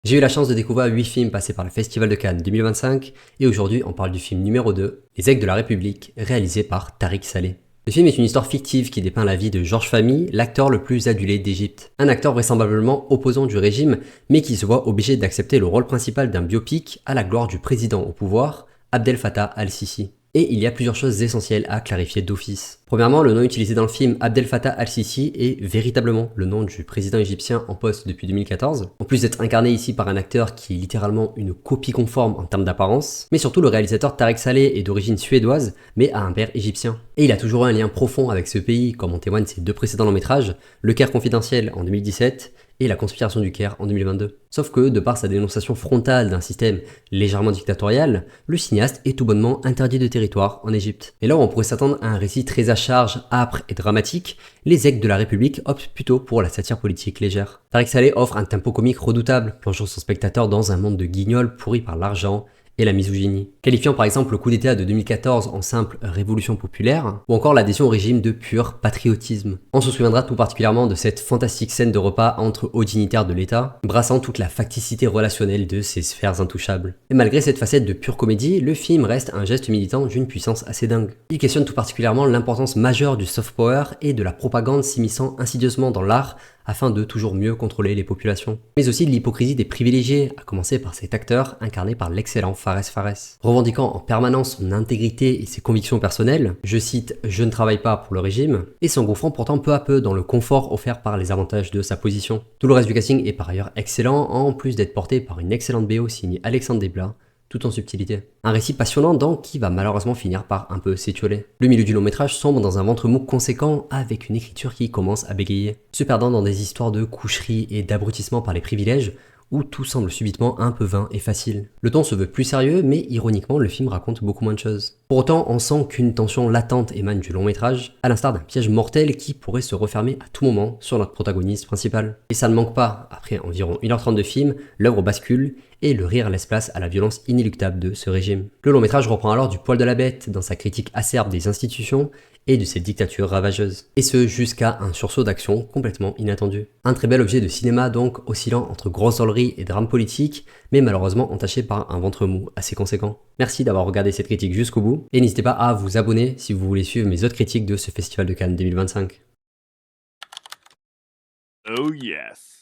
J'ai eu la chance de découvrir 8 films passés par le Festival de Cannes 2025 et aujourd'hui on parle du film numéro 2, Les Aigles de la République, réalisé par Tariq Saleh. Le film est une histoire fictive qui dépeint la vie de Georges Fahmy, l'acteur le plus adulé d'Égypte. Un acteur vraisemblablement opposant du régime, mais qui se voit obligé d'accepter le rôle principal d'un biopic à la gloire du président au pouvoir, Abdel Fattah al-Sisi. Et il y a plusieurs choses essentielles à clarifier d'office. Premièrement, le nom utilisé dans le film Abdel Fattah al-Sisi est véritablement le nom du président égyptien en poste depuis 2014, en plus d'être incarné ici par un acteur qui est littéralement une copie conforme en termes d'apparence, mais surtout le réalisateur Tariq Saleh est d'origine suédoise, mais a un père égyptien. Et il a toujours eu un lien profond avec ce pays, comme en témoignent ses deux précédents longs métrages, Le Caire confidentiel en 2017 et La conspiration du Caire en 2022. Sauf que, de par sa dénonciation frontale d'un système légèrement dictatorial, le cinéaste est tout bonnement interdit de territoire en Égypte. Et là où on pourrait s'attendre à un récit très à charge, âpre et dramatique, les Aigles de la République optent plutôt pour la satire politique légère. Tariq Saleh offre un tempo comique redoutable, plongeant son spectateur dans un monde de guignols pourris par l'argent et la misogynie. Qualifiant par exemple le coup d'État de 2014 en simple révolution populaire, ou encore l'adhésion au régime de pur patriotisme. On se souviendra tout particulièrement de cette fantastique scène de repas entre hauts dignitaires de l'État, brassant toute la facticité relationnelle de ces sphères intouchables. Et malgré cette facette de pure comédie, le film reste un geste militant d'une puissance assez dingue. Il questionne tout particulièrement l'importance majeure du soft power et de la propagande s'immisçant insidieusement dans l'art afin de toujours mieux contrôler les populations. Mais aussi de l'hypocrisie des privilégiés, à commencer par cet acteur incarné par l'excellent Fares Fares. Revendiquant en permanence son intégrité et ses convictions personnelles, je cite « je ne travaille pas pour le régime », et s'engouffrant pourtant peu à peu dans le confort offert par les avantages de sa position. Tout le reste du casting est par ailleurs excellent, en plus d'être porté par une excellente BO signée Alexandre Desplat, tout en subtilité. Un récit passionnant donc qui va malheureusement finir par un peu s'étioler. Le milieu du long métrage sombre dans un ventre mou conséquent avec une écriture qui commence à bégayer, se perdant dans des histoires de coucherie et d'abrutissement par les privilèges où tout semble subitement un peu vain et facile. Le ton se veut plus sérieux, mais ironiquement le film raconte beaucoup moins de choses. Pour autant, on sent qu'une tension latente émane du long métrage, à l'instar d'un piège mortel qui pourrait se refermer à tout moment sur notre protagoniste principal. Et ça ne manque pas, après environ 1h30 de film, l'œuvre bascule, et le rire laisse place à la violence inéluctable de ce régime. Le long métrage reprend alors du poil de la bête dans sa critique acerbe des institutions et de cette dictature ravageuse. Et ce, jusqu'à un sursaut d'action complètement inattendu. Un très bel objet de cinéma donc, oscillant entre grossolerie et drame politique, mais malheureusement entaché par un ventre mou assez conséquent. Merci d'avoir regardé cette critique jusqu'au bout, et n'hésitez pas à vous abonner si vous voulez suivre mes autres critiques de ce Festival de Cannes 2025. Oh yes.